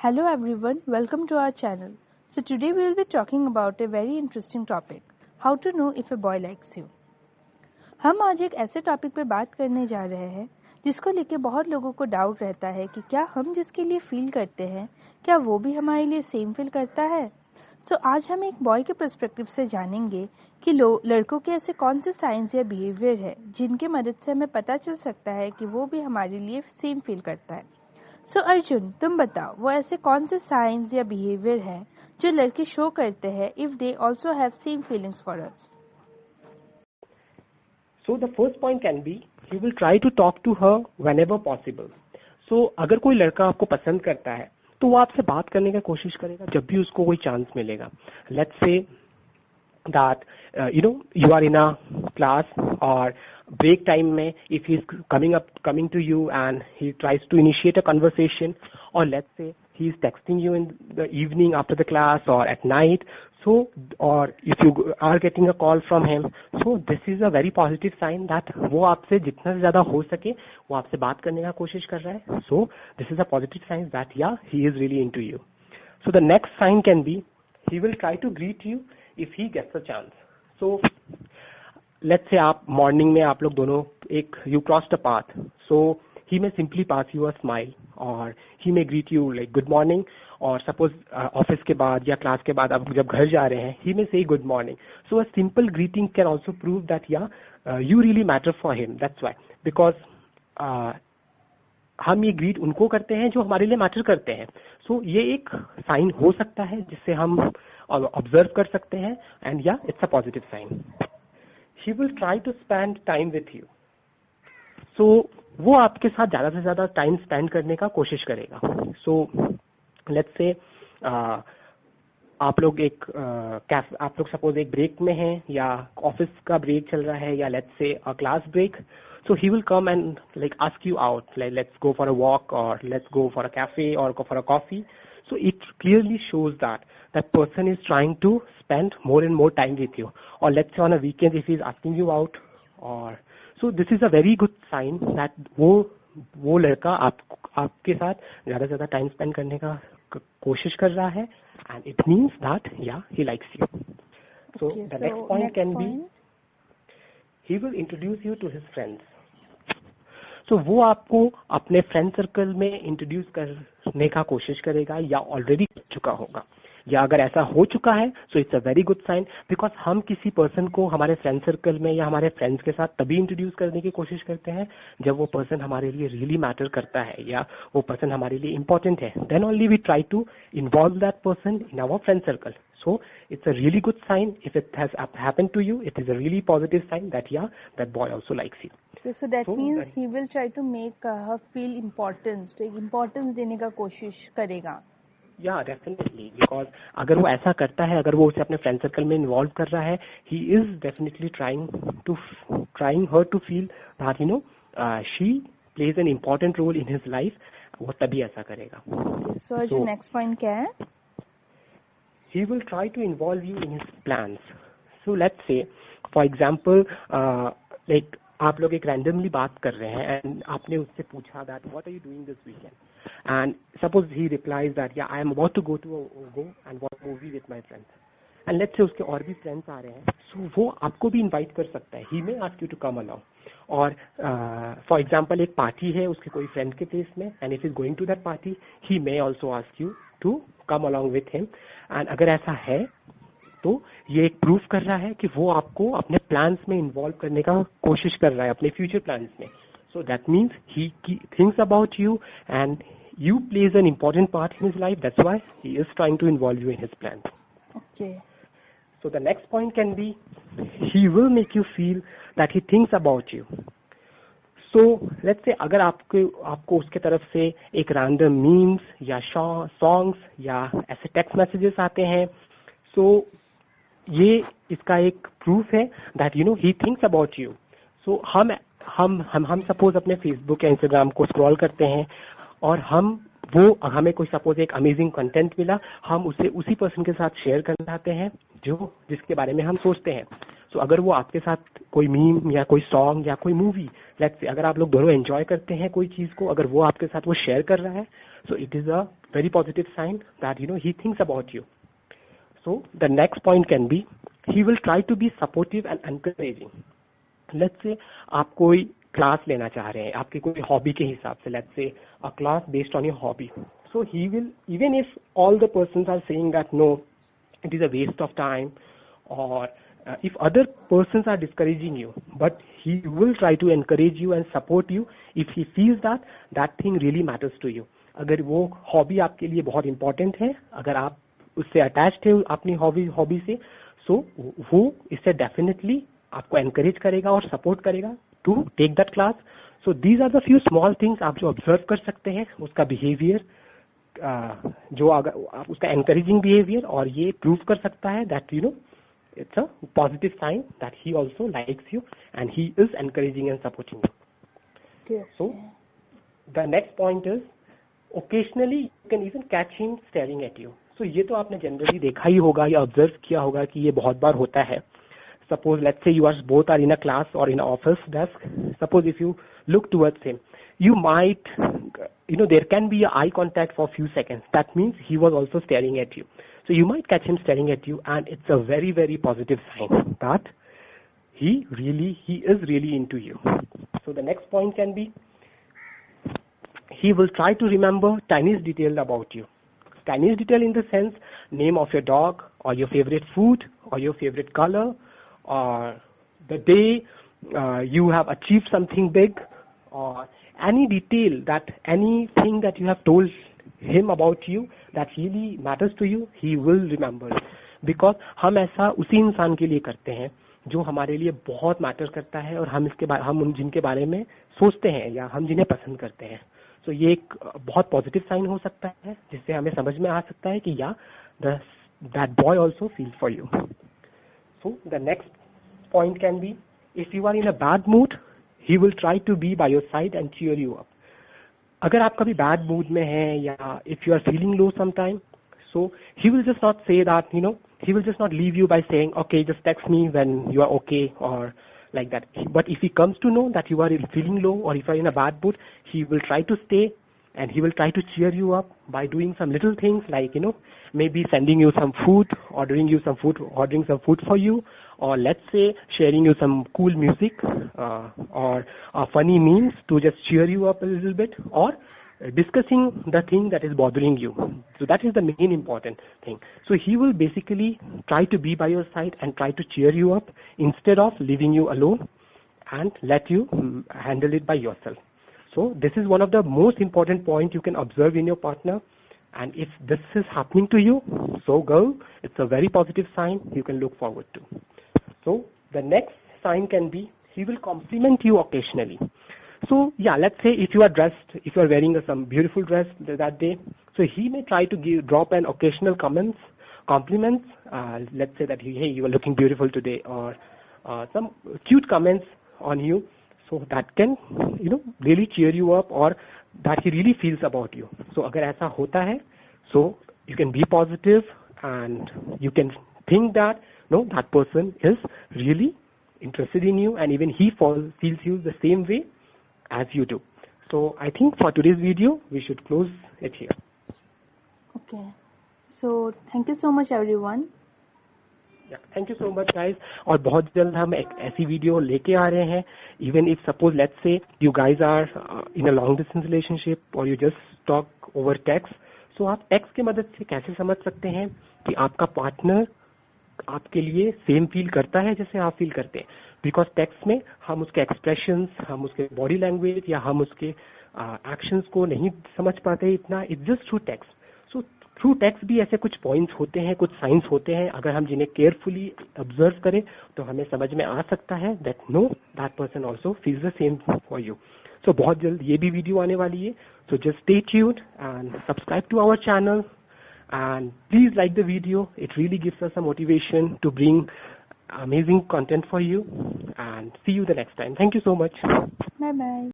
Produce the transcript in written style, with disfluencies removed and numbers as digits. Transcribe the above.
Hello everyone, welcome to our channel. So today we will be talking about a very interesting topic, how to know if a boy likes you. हम आज एक ऐसे topic पे बात करने जा रहे हैं जिसको लेके बहुत लोगों को डाउट रहता है कि क्या हम जिसके लिए फील करते हैं क्या वो भी हमारे लिए सेम फील करता है। आज हम एक बॉय के पर्सपेक्टिव से जानेंगे कि लड़कों के ऐसे कौन से साइंस या बिहेवियर है जिनके मदद से हमें पता चल सकता है कि वो भी हमारे लिए सेम फील करता है। अर्जुन, तुम बताओ वो ऐसे कौन से साइंस या बिहेवियर हैं जो लड़के शो करते हैं if they also have same feelings for us. So the first point can be he will try to talk to her whenever possible. So अगर कोई लड़का आपको पसंद करता है तो वो आपसे बात करने की कोशिश करेगा जब भी उसको कोई चांस मिलेगा. Let's say that you are in a class or break time में if he is coming to you and he tries to initiate a conversation, or let's say he is texting you in the evening after the class or at night, so or if you are getting a call from him, so this is a very positive sign that वो आपसे जितना से ज़्यादा हो सके वो आपसे बात करने का कोशिश कर रहा है. So this is a positive sign that yeah, he is really into you. So the next sign can be he will try to greet you if he gets a chance. So let's say आप morning में आप लोग दोनों you crossed a path, so he may simply pass you a smile or he may greet you like good morning, or suppose office के बाद या class के बाद आप जब घर जा रहे हैं he may say good morning. So a simple greeting can also prove that yeah, you really matter for him. That's why, because हम ये ग्रीट उनको करते हैं जो हमारे लिए मैटर करते हैं. सो ये एक साइन हो सकता है जिससे हम ऑब्जर्व कर सकते हैं, एंड या it's a positive sign. He will try to spend time with you. So वो आपके साथ ज्यादा से ज्यादा टाइम स्पेंड करने का कोशिश करेगा. सो लेट्स से आप लोग आप लोग सपोज एक ब्रेक में हैं या ऑफिस का ब्रेक चल रहा है या let's say a class break. So he will come and like ask you out, like let's go for a walk or let's go for a cafe or go for a coffee. So it clearly shows that that person is trying to spend more and more time with you. Or let's say on a weekend if he is asking you out, or so this is a very good sign that वो लड़का आपके साथ ज़्यादा से ज़्यादा time spend करने का कोशिश कर रहा है, and it means that yeah, he likes you. So Okay, the next point can be he will introduce you to his friends. So वो आपको अपने फ्रेंड सर्कल में इंट्रोड्यूस करने का कोशिश करेगा या ऑलरेडी कर चुका होगा, या अगर ऐसा हो चुका है so it's a very good sign, because हम किसी पर्सन को हमारे फ्रेंड सर्कल में या हमारे फ्रेंड्स के साथ तभी इंट्रोड्यूस करने की कोशिश करते हैं जब वो पर्सन हमारे लिए रियली मैटर करता है या वो पर्सन हमारे लिए इंपॉर्टेंट है. Then only we try to involve that person in our friend circle. So it's a really good sign. If it has happened to you, it is a really positive sign that yeah, that boy also likes you. So that means he will try to make her feel importance, तो एक importance देने का कोशिश करेगा. Yeah, definitely. Because अगर वो ऐसा करता है, अगर वो उसे अपने फ्रेंड सर्कल में इन्वॉल्व कर रहा है, he is definitely trying her to feel that she plays an important role in his life. वो तभी ऐसा करेगा. So जो next point क्या है? He will try to involve you in his plans. So let's say, for example, like आप लोग एक randomly बात कर रहे हैं and आपने उससे पूछा that what are you doing this weekend, and suppose he replies that yeah, I am about to go and watch a movie with my friends, and let's say उसके और भी friends आ रहे हैं, so वो आपको भी invite कर सकता है. He may ask you to come along. और for example एक पार्टी है उसके कोई फ्रेंड के प्लेस में, and if he is going to that party, he may also ask you to come along with him. and अगर ऐसा है तो ये एक प्रूफ कर रहा है कि वो आपको अपने प्लान्स में इन्वॉल्व करने का कोशिश कर रहा है, अपने फ्यूचर प्लान्स में. So that means he thinks about you and you plays an important part in his life. That's why he is trying to involve you in his plans. Okay. So the next point can be he will make you feel that he thinks about you. So let's say अगर आपको उसके तरफ से एक random memes या songs या ऐसे text messages आते हैं, so ये इसका एक प्रूफ है that he thinks about you. So हम सपोज अपने फेसबुक या इंस्टाग्राम को स्क्रॉल करते हैं और हमें कोई सपोज एक अमेजिंग कंटेंट मिला, हम उसे उसी पर्सन के साथ शेयर करना चाहते हैं जिसके बारे में हम सोचते हैं. सो अगर वो आपके साथ कोई मीम या कोई सॉन्ग या कोई मूवी, लेट्स से अगर आप लोग दोनों एंजॉय करते हैं कोई चीज को, अगर वो आपके साथ वो शेयर कर रहा है, so it is a very positive sign that he thinks about you. So the next point can be he will try to be supportive and encouraging. Let's say आप कोई क्लास लेना चाह रहे हैं आपकी कोई हॉबी के हिसाब से, let's say a class based on your hobby. So he will, even if all the persons are saying that no, it is a waste of time, or if other persons are discouraging you, but he will try to encourage you and support you if he feels that that thing really matters to you. अगर वो hobby आपके लिए बहुत important है, अगर आप उससे attached है अपनी हॉबी से, so वो इससे डेफिनेटली आपको एनकरेज करेगा और सपोर्ट करेगा to take that class. So these are the few small things आप जो ऑब्जर्व कर सकते हैं उसका बिहेवियर, जो अगर उसका एनकरेजिंग बिहेवियर, और ये प्रूव कर सकता है that it's a positive sign that he also likes you and he is encouraging and supporting you. So the next point is occasionally you can even catch him staring at you. So ये तो आपने generally देखा ही होगा या observe किया होगा कि ये बहुत बार होता है. Suppose let's say you are both are in a class or in an office desk. Suppose if you look towards him, you might, there can be a eye contact for a few seconds. That means he was also staring at you. So you might catch him staring at you, and it's a very, very positive sign that he is really into you. So the next point can be, he will try to remember tiniest detail about you. Tiniest detail in the sense, name of your dog, or your favorite food, or your favorite color, or the day you have achieved something big, or any detail anything that you have told him about you that really matters to you, he will remember. Because हम ऐसा उसी इंसान के लिए करते हैं जो हमारे लिए बहुत मैटर करता है, और हम जिनके बारे में सोचते हैं या हम जिन्हें पसंद करते हैं. तो ये एक बहुत पॉजिटिव साइन हो सकता है जिससे हमें समझ में आ सकता है कि या that boy also feel for you. So the next point can be, if you are in a bad mood, he will try to be by your side and cheer you up. अगर आप कभी bad mood में हैं या if you are feeling low sometime, so he will just not say that, he will just not leave you by saying, okay, just text me when you are okay, or like that. But if he comes to know that you are feeling low or if you are in a bad mood, he will try to stay and he will try to cheer you up by doing some little things like, maybe sending you some food, ordering some food for you, or let's say sharing you some cool music, or funny memes to just cheer you up a little bit, or discussing the thing that is bothering you. So that is the main important thing. So he will basically try to be by your side and try to cheer you up instead of leaving you alone and let you handle it by yourself. So this is one of the most important points you can observe in your partner, and if this is happening to you, so girl, it's a very positive sign you can look forward to. So the next sign can be, he will compliment you occasionally. So yeah, let's say if you are wearing some beautiful dress that day, so he may try to drop an occasional compliments. Let's say that hey, you are looking beautiful today, or some cute comments on you. So that can really cheer you up, or that he really feels about you. So अगर ऐसा होता है, so you can be positive and you can think that that person is really interested in you, and even he feels you the same way as you do. So I think for today's video we should close it here. Okay, so thank you so much everyone. Thank you so much guys. और बहुत जल्द हम एक ऐसी video लेके आ रहे हैं. Even if suppose let's say you guys are in a long distance relationship और you just talk over text, so आप टेक्स्ट की मदद से कैसे समझ सकते हैं कि आपका पार्टनर आपके लिए सेम फील करता है जैसे आप फील करते हैं. बिकॉज टेक्स्ट में हम उसके एक्सप्रेशंस, हम उसके बॉडी लैंग्वेज या हम उसके एक्शंस को नहीं समझ पाते इतना. It's just through text. So through text भी ऐसे कुछ पॉइंट्स होते हैं, कुछ साइंस होते हैं, अगर हम जिन्हें केयरफुली ऑब्जर्व करें तो हमें समझ में आ सकता है that that person also feels the same for you. So बहुत जल्द ये भी वीडियो आने वाली है. So just stay tuned and subscribe to our channel, and please like the video. It really gives us a motivation to bring amazing content for you, and see you the next time. Thank you so much. Bye bye.